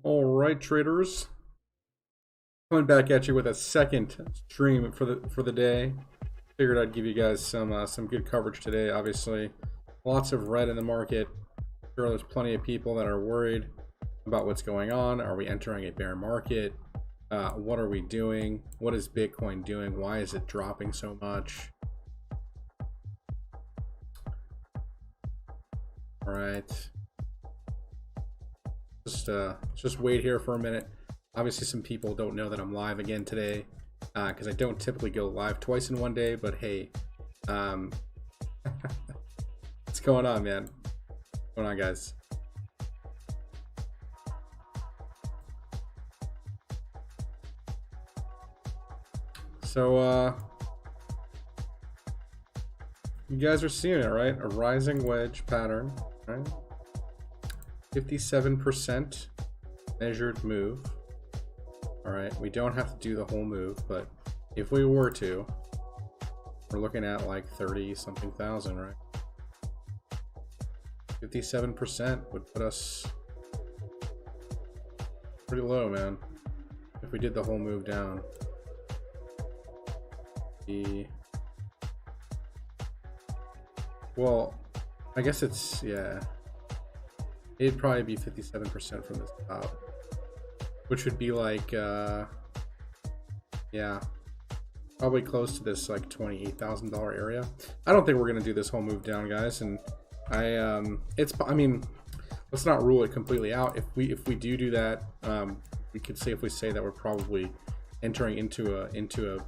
All right, traders, coming back at you with a second stream for the day. Figured I'd give you guys some good coverage today. Obviously, lots of red in the market. Sure, there's plenty of people that are worried about what's going on. Are we entering a bear market? What are we doing? What is Bitcoin doing? Why is it dropping so much? All right. Just wait here for a minute. Obviously, some people don't know that I'm live again today because I don't typically go live twice in one day. But hey, what's going on, man? What's going on, guys? So, you guys are seeing it, right? A rising wedge pattern, right? 57% measured move. All right, we don't have to do the whole move, but if we were to, we're looking at like 30 something thousand, right? 57% would put us pretty low, man. If we did the whole move down. Well, I guess it's, yeah. It'd probably be 57% from this top, which would be like, yeah, probably close to this like $28,000 area. I don't think we're gonna do this whole move down, guys. And I mean, let's not rule it completely out. If we do that, we could safely say that we're probably entering into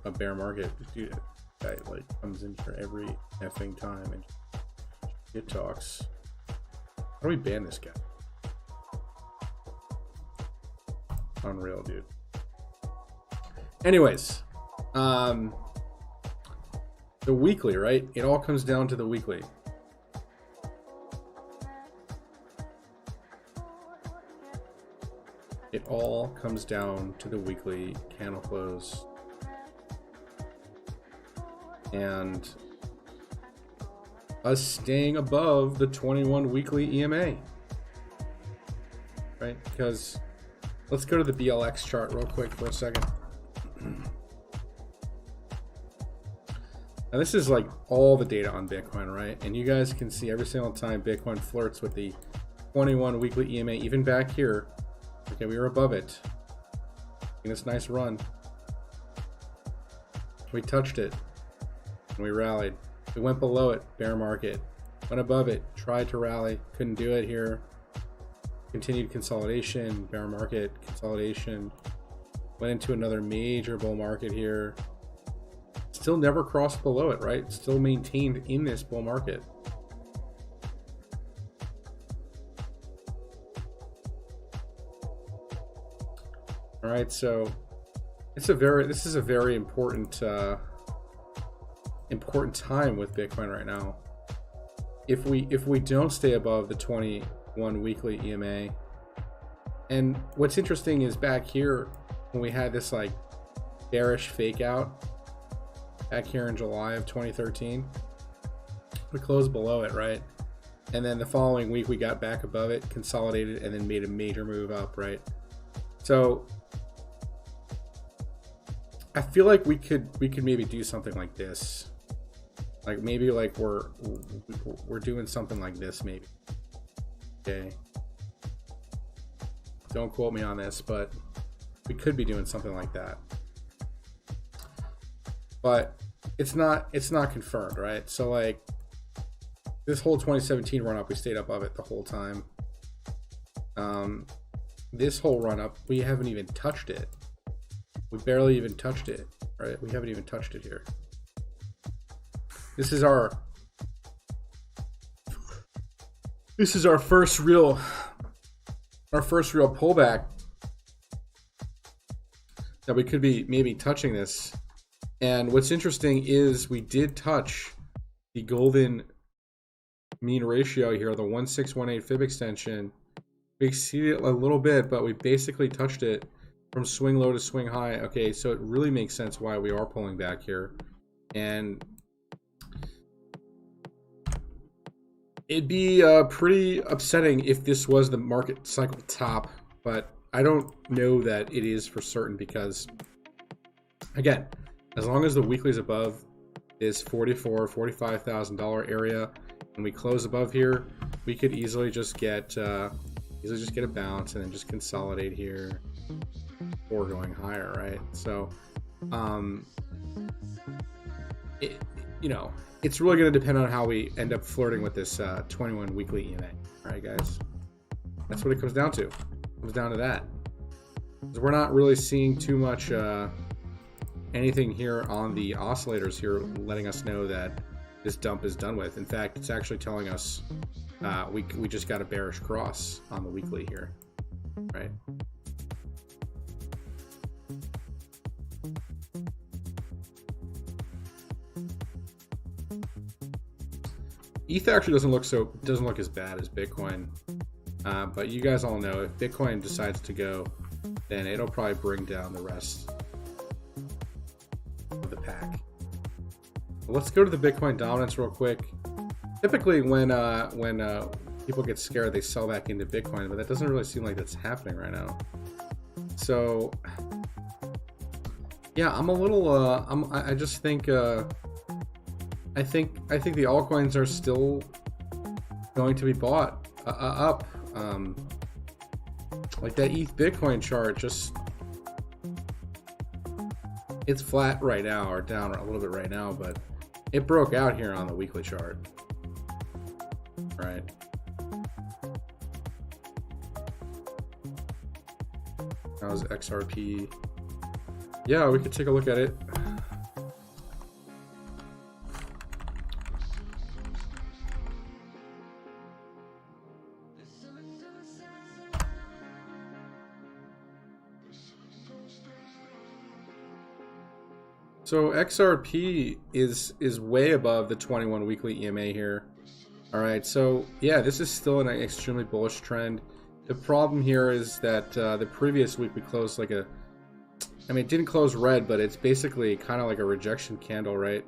a bear market. Dude, guy like comes in for every effing time and it talks. How do we ban this guy? Unreal, dude. Anyways, the weekly, right? It all comes down to the weekly. It all comes down to the weekly candle close. And us staying above the 21 weekly EMA, right? Because let's go to the BLX chart real quick for a second. Now this is like all the data on Bitcoin, right? And you guys can see every single time Bitcoin flirts with the 21 weekly EMA, even back here. Okay, we were above it in this nice run. We touched it and we rallied. We went below it, bear market. Went above it, tried to rally, couldn't do it here. Continued consolidation, bear market, consolidation. Went into another major bull market here. Still never crossed below it, right? Still maintained in this bull market. All right, so this is a very important important time with Bitcoin right now. If we don't stay above the 21 weekly EMA, and what's interesting is back here when we had this like bearish fake out back here in July of 2013, we closed below it, right? And then the following week we got back above it, consolidated, and then made a major move up, right? So I feel like we could maybe do something like this. Like maybe like we're doing something like this maybe. Okay. Don't quote me on this, but we could be doing something like that. But it's not confirmed, right? So like this whole 2017 run up, we stayed above it the whole time. This whole run up, we haven't even touched it. We barely even touched it, right? We haven't even touched it here. This is our first real pullback that we could be maybe touching this. And what's interesting is we did touch the golden mean ratio here, the 1618 fib extension. We exceeded it a little bit, but we basically touched it from swing low to swing high. Okay, so it really makes sense why we are pulling back here. And it'd be pretty upsetting if this was the market cycle top, but I don't know that it is for certain because, again, as long as the weekly is above this $45,000 area, and we close above here, we could easily just get a bounce and then just consolidate here or going higher, right? So, you know, it's really going to depend on how we end up flirting with this 21 weekly EMA. All right, guys, that's what it comes down to. It comes down to that. Because we're not really seeing too much anything here on the oscillators here letting us know that this dump is done with. In fact, it's actually telling us we just got a bearish cross on the weekly here, right? ETH actually doesn't look as bad as Bitcoin, but you guys all know if Bitcoin decides to go, then it'll probably bring down the rest of the pack. Let's go to the Bitcoin dominance real quick. Typically, when people get scared, they sell back into Bitcoin, but that doesn't really seem like that's happening right now. So, yeah, I'm a little. I just think. I think the altcoins are still going to be bought up. Like that ETH Bitcoin chart, just it's flat right now, or down a little bit right now, but it broke out here on the weekly chart, right? That was XRP. Yeah, we could take a look at it. So XRP is way above the 21 weekly EMA here. All right, so yeah, this is still an extremely bullish trend. The problem here is that the previous week we closed like a, I mean, it didn't close red, but it's basically kind of like a rejection candle, right?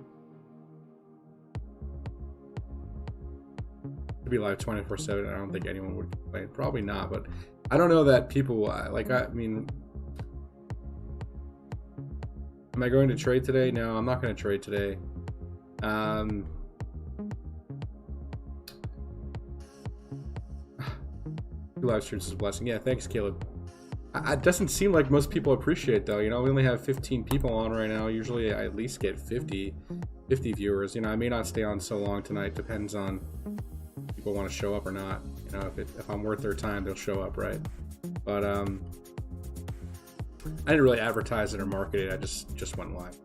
To be live 24/7, I don't think anyone would complain. Probably not, but I don't know that people like. I mean. Am I going to trade today? No, I'm not going to trade today. Live streams is a blessing. Yeah, thanks, Caleb. It doesn't seem like most people appreciate it, though. You know, we only have 15 people on right now. Usually I at least get 50 viewers. You know, I may not stay on so long tonight. Depends on if people want to show up or not. You know, if I'm worth their time, they'll show up, right? But I didn't really advertise it or market it. I just went live.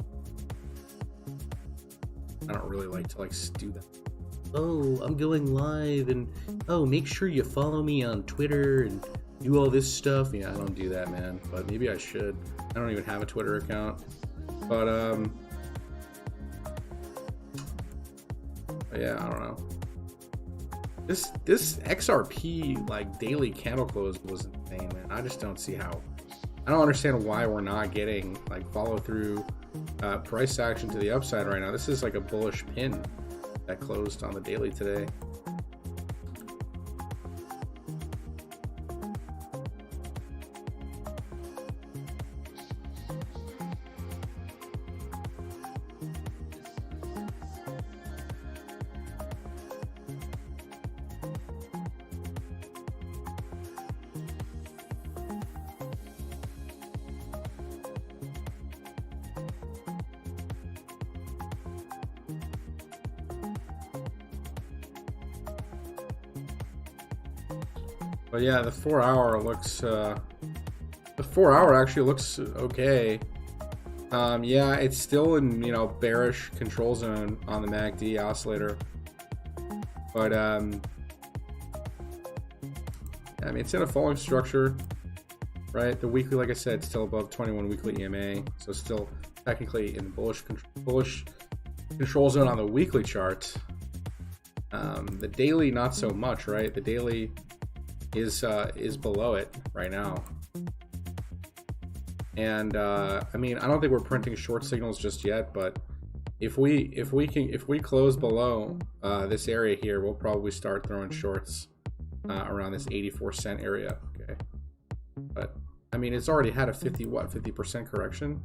I don't really like to do that. Oh, I'm going live, and oh, make sure you follow me on Twitter and do all this stuff. Yeah, I don't do that, man. But maybe I should. I don't even have a Twitter account. But yeah, I don't know. This XRP like daily candle close was insane, man. I just don't see how. I don't understand why we're not getting like follow through price action to the upside right now. This is like a bullish pin that closed on the daily today. But yeah, the 4 hour looks the 4 hour actually looks okay. Yeah, it's still in, you know, bearish control zone on the MACD oscillator. But I mean, it's in a falling structure, right? The weekly, like I said, still above 21 weekly EMA, so still technically in bullish control zone on the weekly chart. The daily, not so much, right? The daily is below it right now. And I mean, I don't think we're printing short signals just yet, but if we close below this area here, we'll probably start throwing shorts around this 84 cent area. Okay, but I mean, it's already had a 50% correction.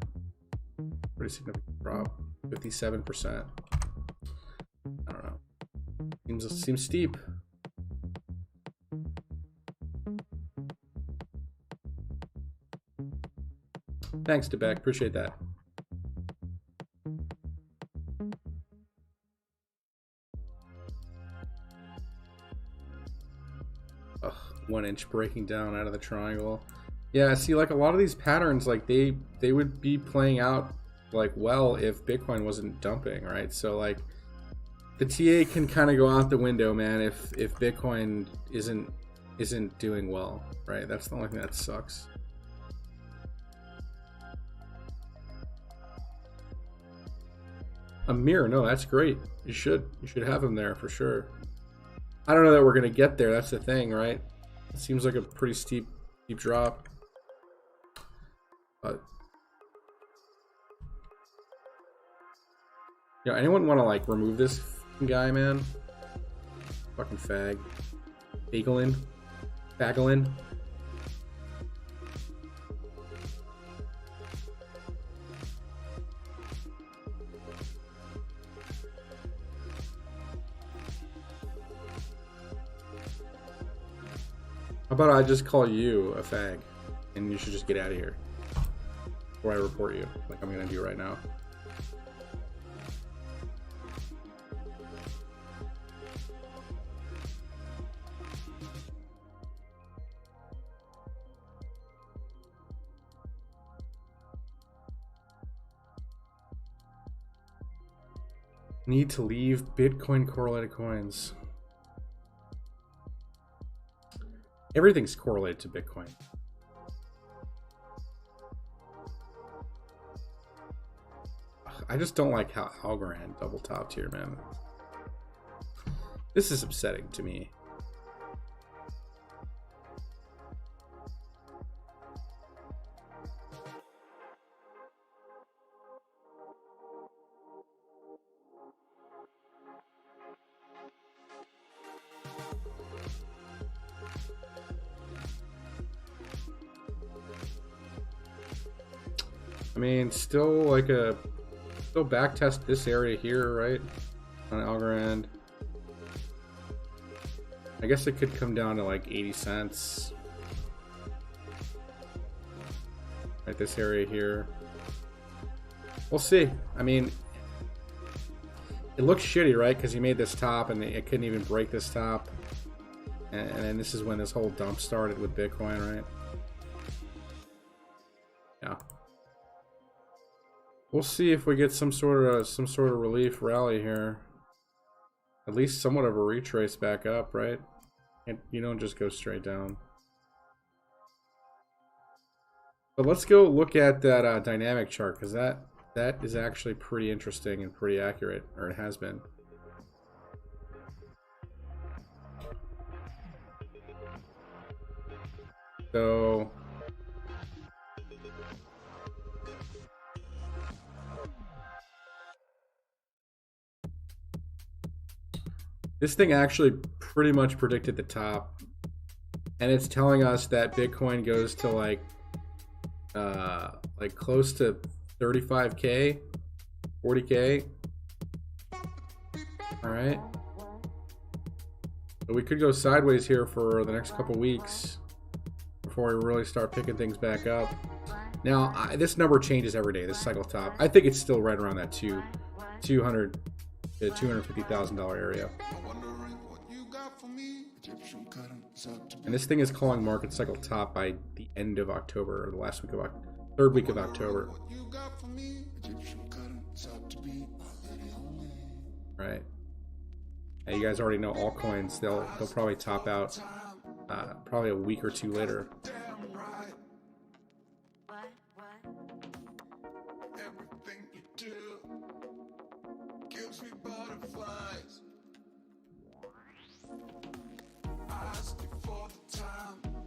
Pretty significant drop. 57%. I don't know. Seems steep. Thanks, Debek. Appreciate that. Ugh, 1 inch breaking down out of the triangle. Yeah, see, like a lot of these patterns, like they would be playing out like well if Bitcoin wasn't dumping, right? So like the TA can kind of go out the window, man, if Bitcoin isn't doing well, right? That's the only thing that sucks. Amir, no, that's great. You should have him there for sure. I don't know that we're gonna get there. That's the thing, right? It seems like a pretty steep drop. But yeah, anyone want to like remove this guy, man? Fucking fag. Fagelin. How about I just call you a fag and you should just get out of here before I report you, like I'm gonna do right now. Need to leave Bitcoin correlated coins. Everything's correlated to Bitcoin. I just don't like how Algorand double topped here, man. This is upsetting to me. I mean, still back test this area here, right? On Algorand. I guess it could come down to like 80 cents. Right, this area here. We'll see. I mean, it looks shitty, right? Because he made this top and it couldn't even break this top. And then this is when this whole dump started with Bitcoin, right? Yeah. We'll see if we get some sort of relief rally here. At least somewhat of a retrace back up, right? And you don't just go straight down. But let's go look at that dynamic chart, because that is actually pretty interesting and pretty accurate, or it has been. So this thing actually pretty much predicted the top, and it's telling us that Bitcoin goes to like close to 35K, 40K. All right, so we could go sideways here for the next couple weeks before we really start picking things back up. Now, this number changes every day. This cycle top, I think it's still right around that $200,000 to $250,000 area. And this thing is calling market cycle top by the end of October, or the last week of third week of October. Right. And you guys already know altcoins. They'll probably top out probably a week or two later.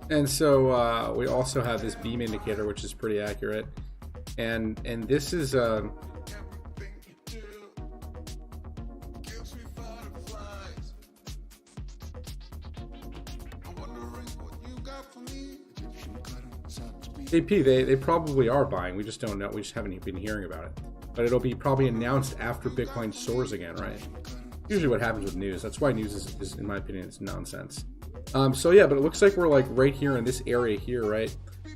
And so we also have this beam indicator, which is pretty accurate, and this is AP, they probably are buying. We just don't know. We just haven't been hearing about it. But it'll be probably announced after Bitcoin soars again, right? Usually what happens with news. That's why news is in my opinion, it's nonsense. So yeah, but it looks like we're like right here in this area here, right?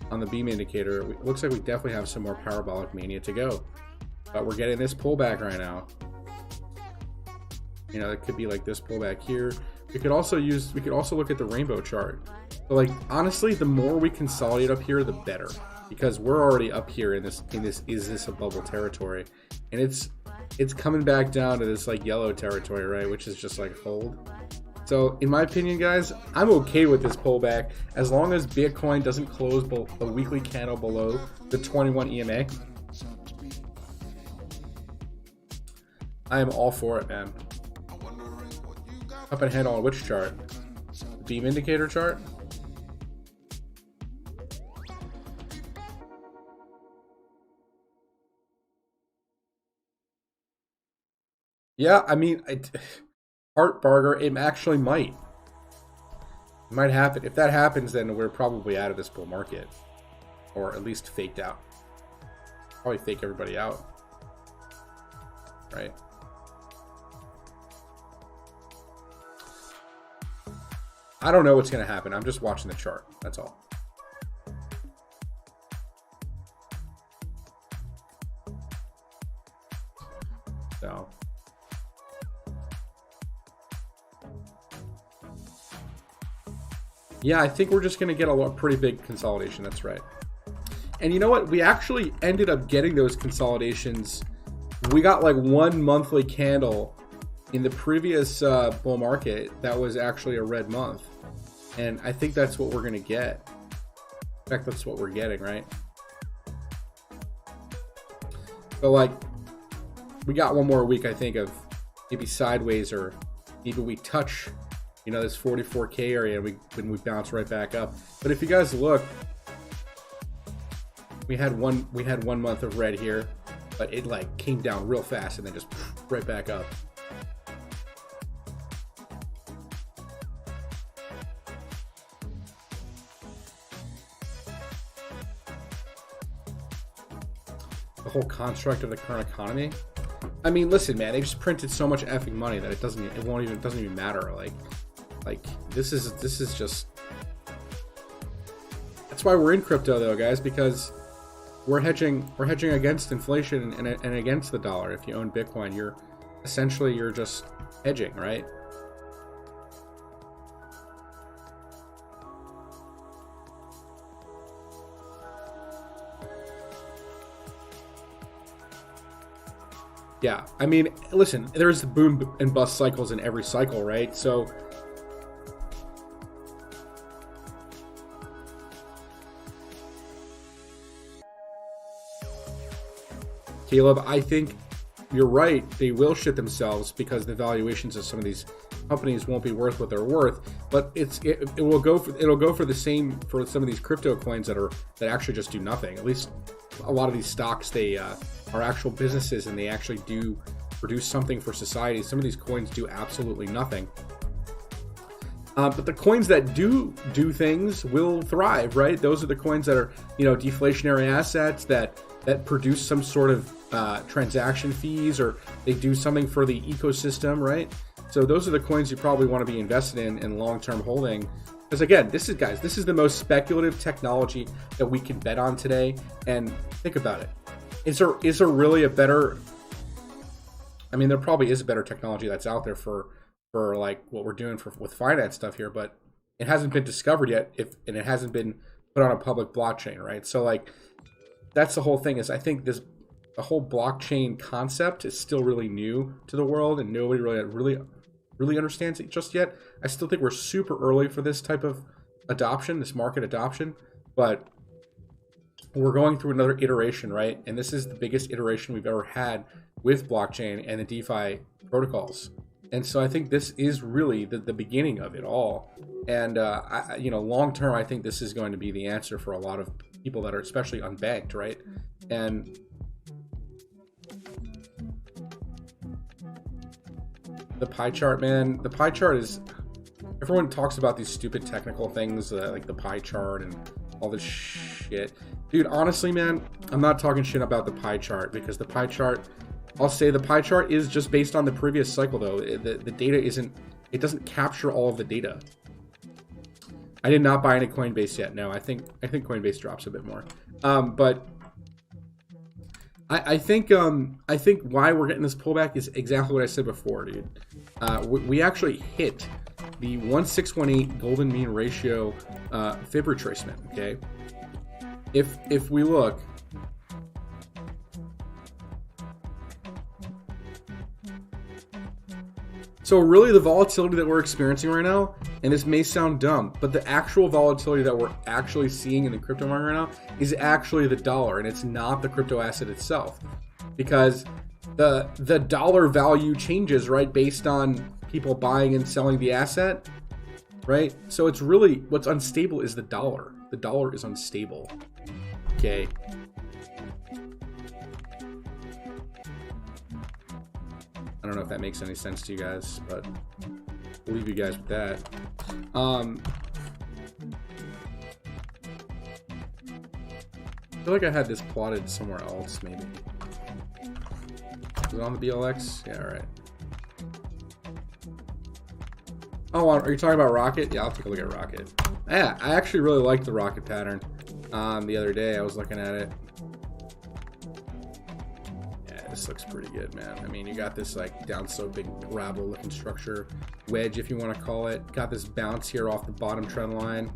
On the beam indicator. It looks like we definitely have some more parabolic mania to go. But we're getting this pullback right now. You know, it could be like this pullback here. We could also look at the rainbow chart. So like honestly, the more we consolidate up here, the better, because we're already up here in this is this a bubble territory, and it's coming back down to this like yellow territory, right, which is just like hold. So in my opinion, guys, I'm okay with this pullback as long as Bitcoin doesn't close a weekly candle below the 21 EMA. I am all for it, man. Up and head on which chart? The beam indicator chart? Yeah, I mean, Art Barger, it actually might. It might happen. If that happens, then we're probably out of this bull market. Or at least faked out. Probably fake everybody out. Right? I don't know what's going to happen. I'm just watching the chart. That's all. So. Yeah, I think we're just going to get a pretty big consolidation. That's right. And you know what? We actually ended up getting those consolidations. We got like one monthly candle in the previous bull market that was actually a red month. And I think that's what we're going to get. In fact, that's what we're getting, right? So like, we got one more week, I think, of maybe sideways, or maybe we touch, you know, this 44K area when we bounce right back up. But if you guys look, we had one month of red here, but it like came down real fast and then just right back up. The whole construct of the current economy. I mean, listen, man, they just printed so much effing money that it doesn't even matter. Like this is just. That's why we're in crypto, though, guys, because we're hedging against inflation and against the dollar. If you own Bitcoin, you're just hedging, right? Yeah, I mean, listen, there's boom and bust cycles in every cycle, right? So Caleb, I think you're right. They will shit themselves because the valuations of some of these companies won't be worth what they're worth. But it'll go for the same for some of these crypto coins that actually just do nothing. At least a lot of these stocks, they are actual businesses and they actually do produce something for society. Some of these coins do absolutely nothing. But the coins that do things will thrive, right? Those are the coins that are, you know, deflationary assets that produce some sort of transaction fees, or they do something for the ecosystem, right? So those are the coins you probably want to be invested in long-term holding. Because again, this is the most speculative technology that we can bet on today. And think about it. Is there really a better? I mean, there probably is a better technology that's out there for like what we're doing with finance stuff here, but it hasn't been discovered yet. And it hasn't been put on a public blockchain, right? So like, that's the whole thing. Is I think the whole blockchain concept is still really new to the world, and nobody really understands it just yet. I still think we're super early for this type of adoption, this market adoption, but we're going through another iteration, right? And this is the biggest iteration we've ever had with blockchain and the DeFi protocols. And so I think this is really the beginning of it all. And, long term, I think this is going to be the answer for a lot of people that are especially unbanked, right? And the pie chart, man, the pie chart is, everyone talks about these stupid technical things like the pie chart and all this shit. Dude, honestly, man, I'm not talking shit about the pie chart, because the pie chart, I'll say the pie chart is just based on the previous cycle, though. The data isn't, it doesn't capture all of the data. I did not buy any Coinbase yet. No, I think Coinbase drops a bit more. But I think why we're getting this pullback is exactly what I said before, dude. We actually hit the 1618 golden mean ratio fib retracement. Okay, if we look, so really the volatility that we're experiencing right now, and this may sound dumb, but the actual volatility that we're actually seeing in the crypto market right now is actually the dollar, and it's not the crypto asset itself, because the dollar value changes, right, based on people buying and selling the asset, right? So it's really, what's unstable is the dollar. The dollar is unstable. Okay. I don't know if that makes any sense to you guys, but we'll leave you guys with that. I feel like I had this plotted somewhere else, maybe. Is it on the BLX? Yeah, all right. Oh, are you talking about Rocket? Yeah, I'll take a look at Rocket. Yeah, I actually really liked the Rocket pattern. The other day I was looking at it. Yeah, this looks pretty good, man. I mean, you got this like down sloping parabola looking structure, wedge if you want to call it. Got this bounce here off the bottom trend line.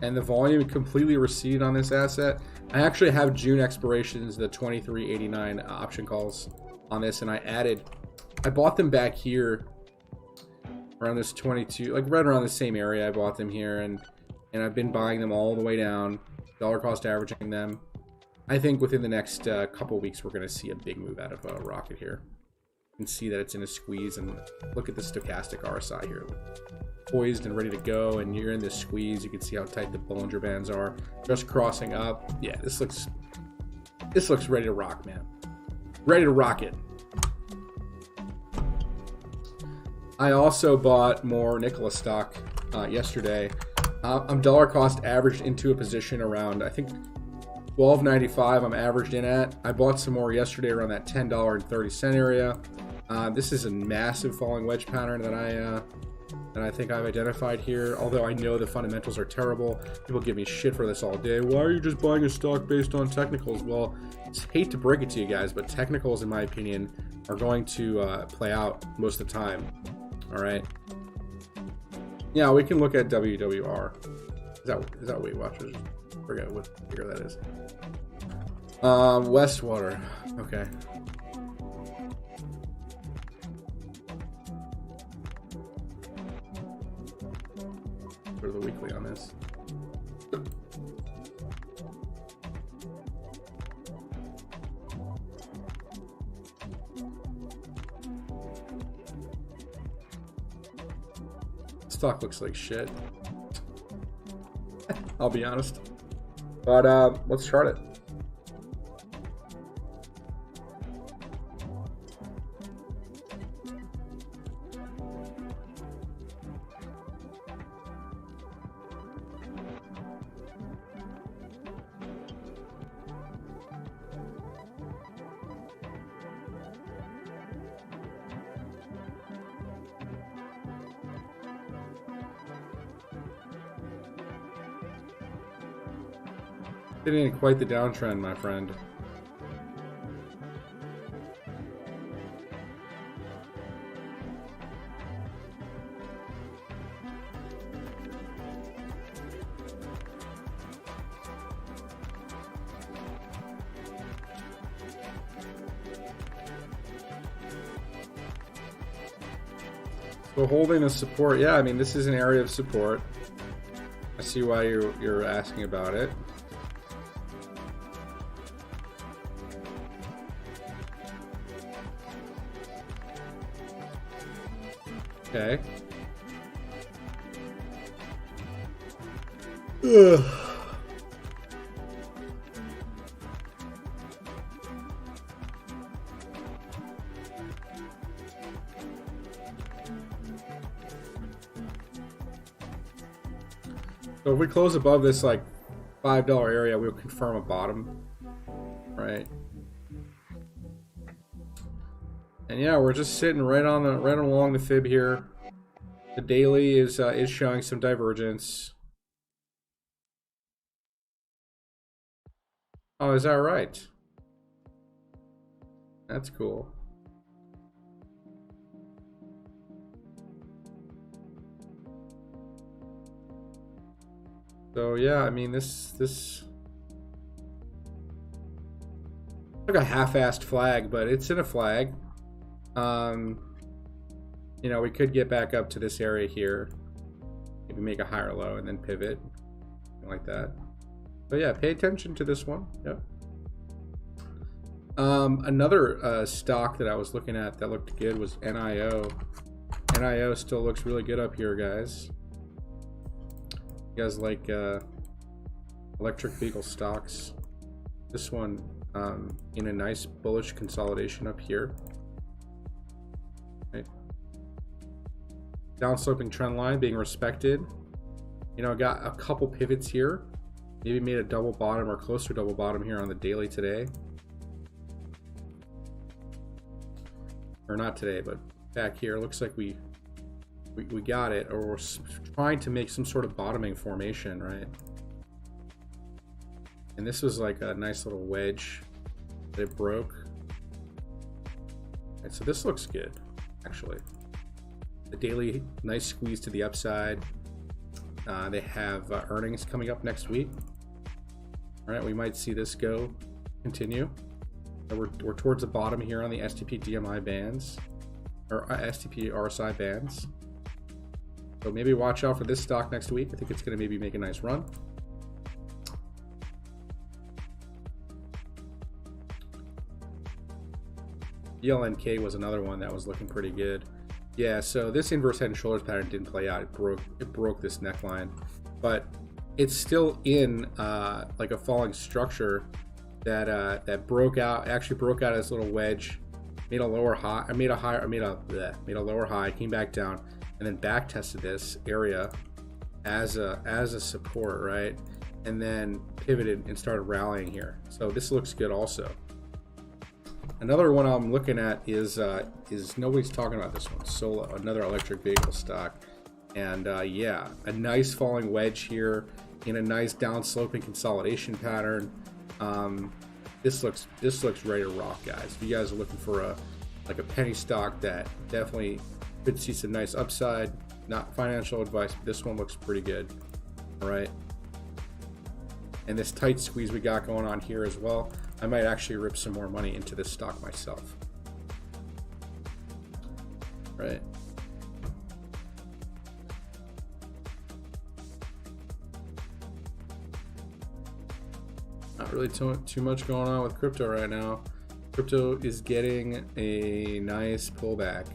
And the volume completely receded on this asset. I actually have June expirations, the 2389 option calls on this, and I bought them back here around this 22, like right around the same area. I bought them here, and I've been buying them all the way down, dollar cost averaging them. I think within the next couple weeks we're going to see a big move out of Rocket here. You can see that it's in a squeeze, and look at the stochastic RSI here. Poised and ready to go, and you're in this squeeze. You can see how tight the Bollinger Bands are, just crossing up. Yeah, this looks ready to rock, man. Ready to rock it. I also bought more Nikola stock yesterday. I'm dollar cost averaged into a position around, I think, $12.95 I'm averaged in at. I bought some more yesterday around that $10.30 area. This is a massive falling wedge pattern that I think I've identified here, although I know the fundamentals are terrible. People give me shit for this all day. Why are you just buying a stock based on technicals? Well, I hate to break it to you guys, but technicals, in my opinion, are going to play out most of the time. All right. Yeah, we can look at WWR. Is that Weight Watchers? Forget what figure that is. Westwater. Okay. For the weekly on this. Stock looks like shit. I'll be honest. But let's chart it. Getting in quite the downtrend, my friend. So holding the support, yeah, I mean, this is an area of support. I see why you're asking about it. Okay. Ugh. So if we close above this like $5 area, we'll confirm a bottom, right? And yeah, we're just sitting right along the fib here. The daily is showing some divergence. Oh, is that right? That's cool. So yeah, I mean this like a half-assed flag, but it's in a flag. You know, we could get back up to this area here, maybe make a higher low and then pivot, something like that. But yeah, pay attention to this one. Yep. Another stock that I was looking at that looked good was NIO. NIO still looks really good up here, guys. You guys like electric vehicle stocks? This one in a nice bullish consolidation up here. Right. Downsloping trend line being respected. You know, got a couple pivots here. Maybe made a double bottom or close to double bottom here on the daily today. Or not today, but back here. Looks like we got it, or we're trying to make some sort of bottoming formation, right? And this was like a nice little wedge that it broke. Right, so this looks good, actually. The daily, nice squeeze to the upside. They have earnings coming up next week. All right, we might see this continue. So we're towards the bottom here on the STP DMI bands, or STP RSI bands. So maybe watch out for this stock next week. I think it's going to maybe make a nice run. BLNK was another one that was looking pretty good. Yeah, so this inverse head and shoulders pattern didn't play out. It broke this neckline, but it's still in like a falling structure that that broke out. Actually broke out as a little wedge, made a lower high. I made a lower high, came back down, and then back tested this area as a support, right? And then pivoted and started rallying here. So this looks good also. Another one I'm looking at is nobody's talking about this one. Solo, another electric vehicle stock, and yeah, a nice falling wedge here in a nice down sloping consolidation pattern. This looks ready to rock, guys. If you guys are looking for a penny stock that definitely could see some nice upside, not financial advice, but this one looks pretty good. All right, and this tight squeeze we got going on here as well. I might actually rip some more money into this stock myself. Right. Not really too much going on with crypto right now. Crypto is getting a nice pullback.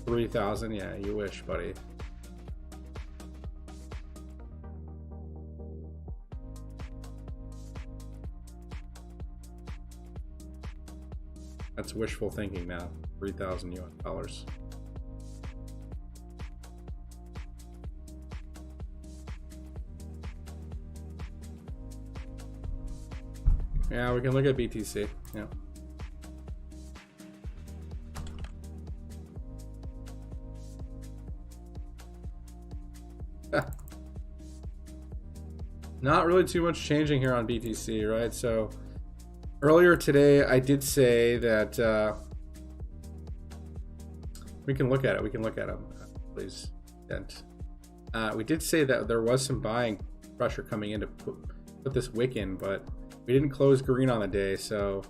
$3,000, yeah, you wish, buddy. That's wishful thinking now. 3,000 US dollars. Yeah, we can look at BTC. Yeah. Not really too much changing here on BTC, right? So earlier today I did say that we can look at it. We can look at them, please. We did say that there was some buying pressure coming in to put this wick in, but we didn't close green on the day. So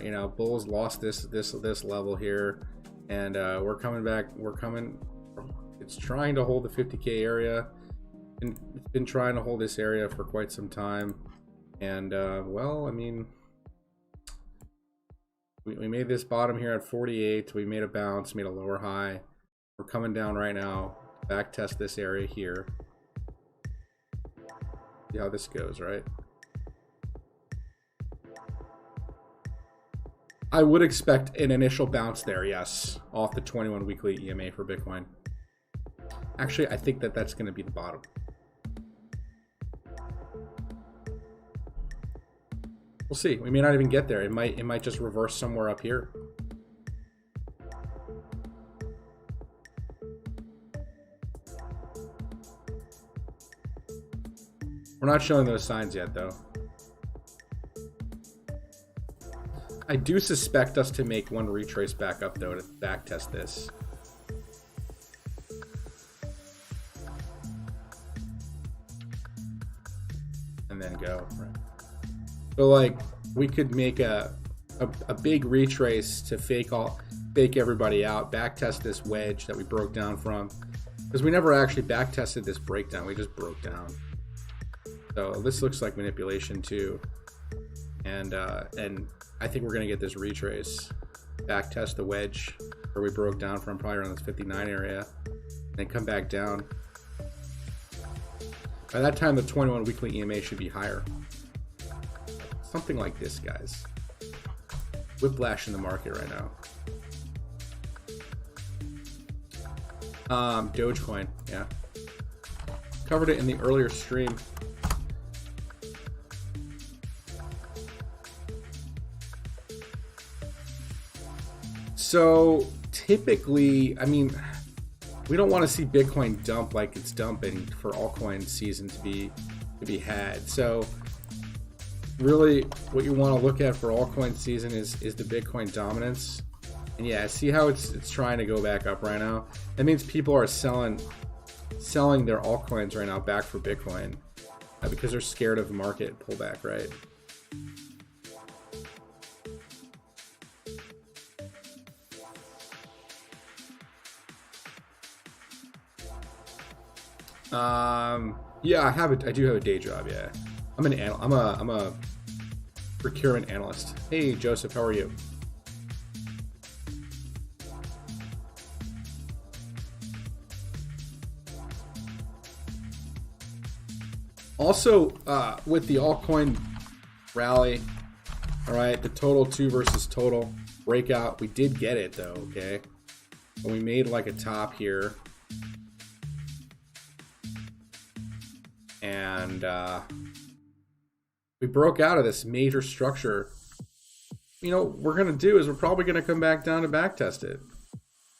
you know, bulls lost this level here, and we're coming back. It's trying to hold the 50K area. It's been trying to hold this area for quite some time, and well, I mean, we made this bottom here at 48. We made a bounce, made a lower high. We're coming down right now. Back test this area here. See how this goes, right? I would expect an initial bounce there, yes, off the 21 weekly EMA for Bitcoin. Actually, I think that that's going to be the bottom. We'll see. We may not even get there. It might just reverse somewhere up here. We're not showing those signs yet, though. I do suspect us to make one retrace back up, though, to back test this. And then go. Right. So, like, we could make a big retrace to fake everybody out, back test this wedge that we broke down from. Because we never actually back tested this breakdown. We just broke down. So this looks like manipulation too, and I think we're gonna get this retrace, back test the wedge where we broke down from, probably around this 59 area, and then come back down. By that time, the 21 weekly EMA should be higher. Something like this, guys. Whiplash in the market right now. Dogecoin, yeah. Covered it in the earlier stream. So typically, I mean, we don't want to see Bitcoin dump like it's dumping for altcoin season to be had. So really what you want to look at for altcoin season is the Bitcoin dominance. And yeah, see how it's trying to go back up right now? That means people are selling their altcoins right now back for Bitcoin because they're scared of the market pullback, right? Yeah, I do have a day job. Yeah, I'm a procurement analyst. Hey, Joseph, how are you? Also, with the altcoin rally, all right, the total 2 versus total breakout, we did get it though. Okay, and we made like a top here. And we broke out of this major structure. You know, what we're going to do is we're probably going to come back down to back test it.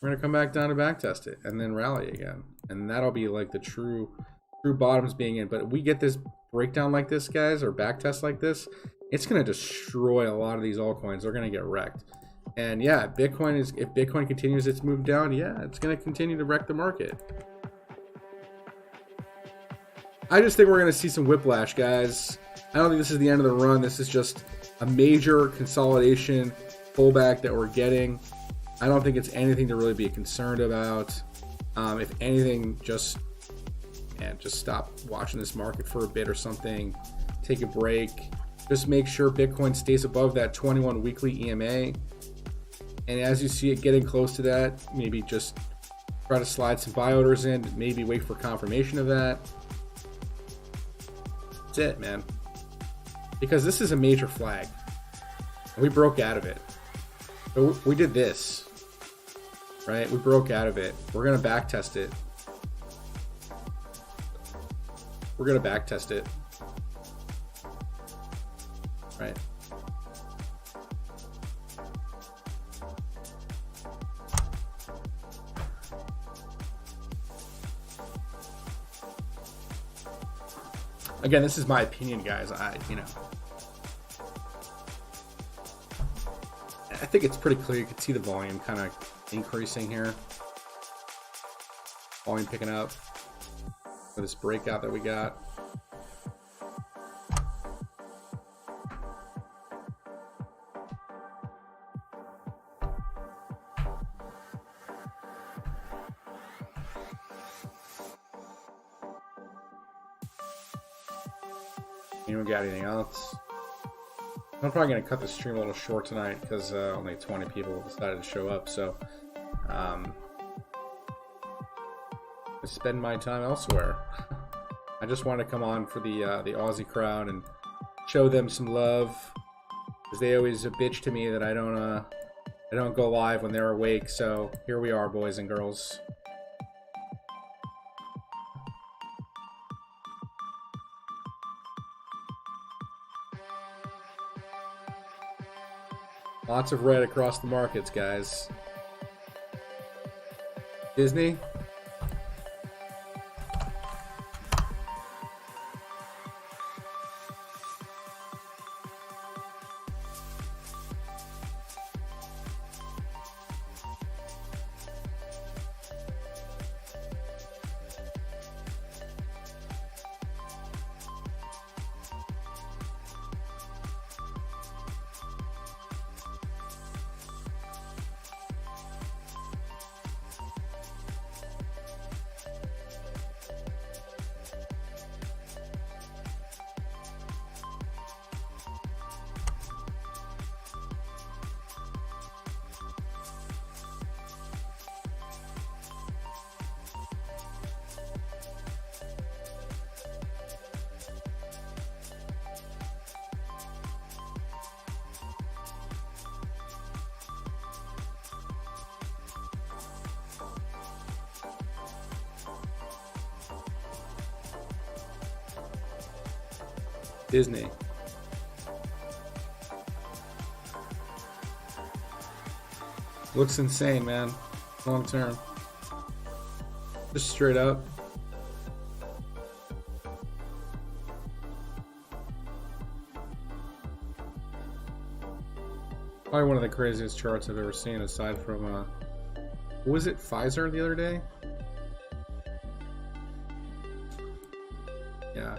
We're going to come back down to back test it and then rally again. And that'll be like the true bottoms being in. But if we get this breakdown like this, guys, or back test like this, it's going to destroy a lot of these altcoins. They're going to get wrecked. And yeah, if Bitcoin continues its move down, yeah, it's going to continue to wreck the market. I just think we're going to see some whiplash, guys. I don't think this is the end of the run. This is just a major consolidation pullback that we're getting. I don't think it's anything to really be concerned about. If anything, just stop watching this market for a bit or something. Take a break. Just make sure Bitcoin stays above that 21 weekly EMA. And as you see it getting close to that, maybe just try to slide some buy orders in. Maybe wait for confirmation of that. That's it, man. Because this is a major flag. And we broke out of it. So we did this. Right? We broke out of it. We're going to back test it. We're going to back test it. Right? Again, this is my opinion, guys. I think it's pretty clear. You can see the volume kind of increasing here. Volume picking up for this breakout that we got. Anyone got anything else? I'm probably going to cut the stream a little short tonight because only 20 people decided to show up. So I spend my time elsewhere. I just want to come on for the Aussie crowd and show them some love. because they always bitch to me that I don't go live when they're awake. So here we are, boys and girls. Lots of red across the markets, guys. Disney? Disney. Looks insane, man. Long term. Just straight up. Probably one of the craziest charts I've ever seen, aside from, was it Pfizer the other day? Yeah.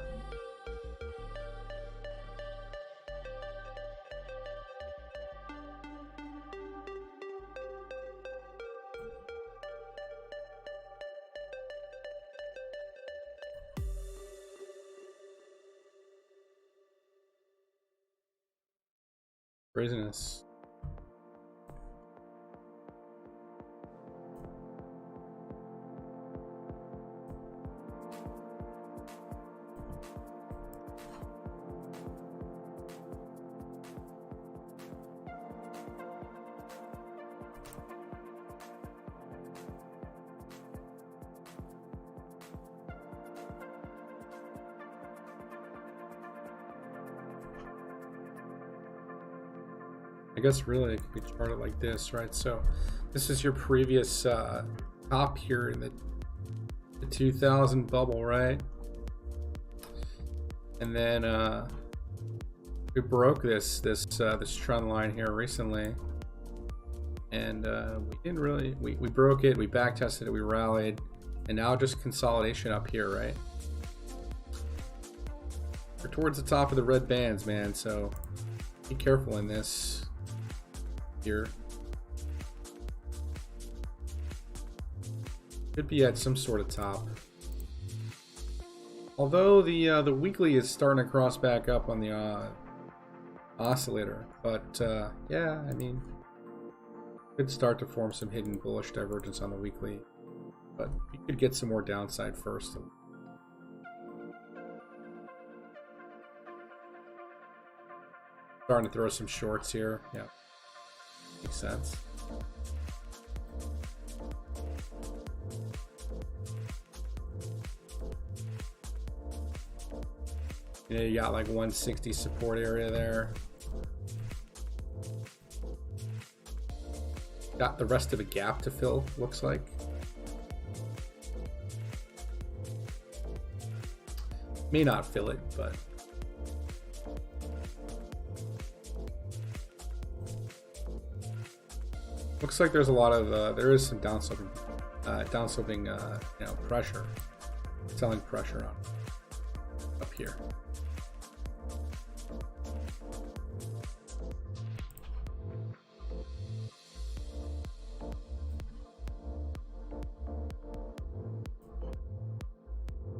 Craziness. I guess really it could be charted like this, right? So this is your previous top here in the 2000 bubble, right? And then we broke this trend line here recently, and we didn't really we broke it, we back tested it, we rallied, and now just consolidation up here, right? We're towards the top of the red bands, man, so be careful in this here. Could be at some sort of top. Although the weekly is starting to cross back up on the oscillator, but yeah, I mean, could start to form some hidden bullish divergence on the weekly, but you could get some more downside first. Starting to throw some shorts here, yeah. Makes sense. You know, you got like 160 support area there. Got the rest of a gap to fill, looks like. May not fill it, but looks like there's a lot of there is some downsloping you know, pressure, selling pressure on up here.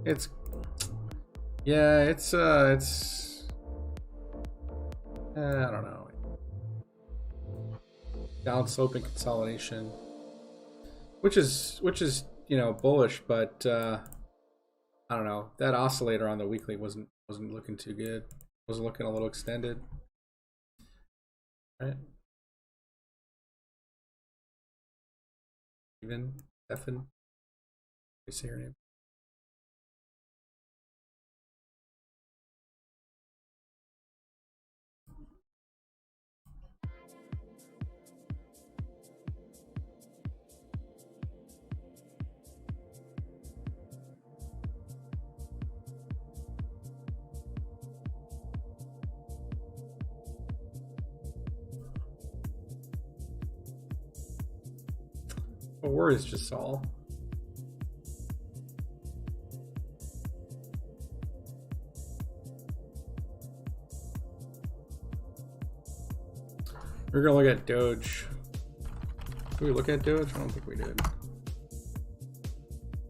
It's I don't know. Down sloping consolidation, which is you know, bullish, but I don't know, that oscillator on the weekly wasn't looking too good. Wasn't looking a little extended. right? Even Stefan. You say her name. Oh, where is Jasal? We're gonna look at Doge. Did we look at Doge? I don't think we did.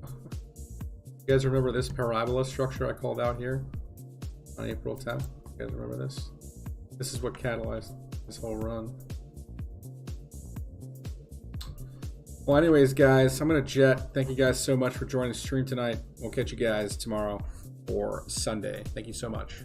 You guys remember this parabola structure I called out here on April 10th? You guys remember this? This is what catalyzed this whole run. Well, anyways, guys, I'm gonna jet. Thank you guys so much for joining the stream tonight. We'll catch you guys tomorrow or Sunday. Thank you so much.